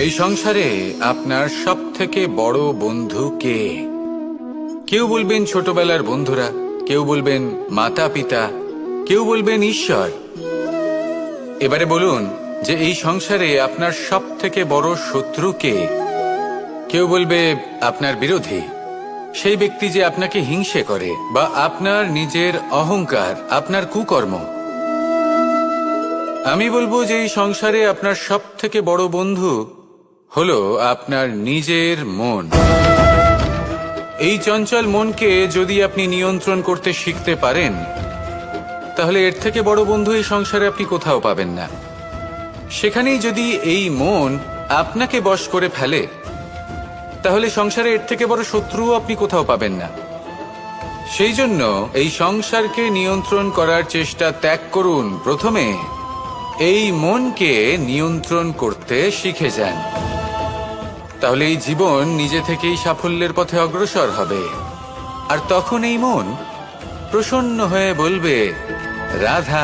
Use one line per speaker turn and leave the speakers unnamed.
এই সংসারে আপনার সব থেকে বড় বন্ধু কে? কেউ বলবেন ছোটবেলার বন্ধুরা, কেউ বলবেন মাতা পিতা, কেউ বলবেন ঈশ্বর। এবারে বলুন যে এই সংসারে আপনার সব থেকে বড় শত্রু কে? কেউ বলবে আপনার বিরোধী, সেই ব্যক্তি যে আপনাকে হিংসে করে, বা আপনার নিজের অহংকার, আপনার কুকর্ম। আমি বলবো যে এই সংসারে আপনার সব থেকে বড় বন্ধু হলো আপনার নিজের মন। এই চঞ্চল মনকে যদি আপনি নিয়ন্ত্রণ করতে শিখতে পারেন, তাহলে এর থেকে বড় বন্ধু এই সংসারে আপনি কোথাও পাবেন না। সেখানেই যদি এই মন আপনাকে বশ করে ফেলে, তাহলে সংসারে এর থেকে বড় শত্রুও আপনি কোথাও পাবেন না। সেই জন্য এই সংসারকে নিয়ন্ত্রণ করার চেষ্টা ত্যাগ করুন। প্রথমে এই মনকে নিয়ন্ত্রণ করতে শিখে যান, তাহলে এই জীবন নিজে থেকেই সাফল্যের পথে অগ্রসর হবে। আর তখন এই মন প্রসন্ন হয়ে বলবে, রাধা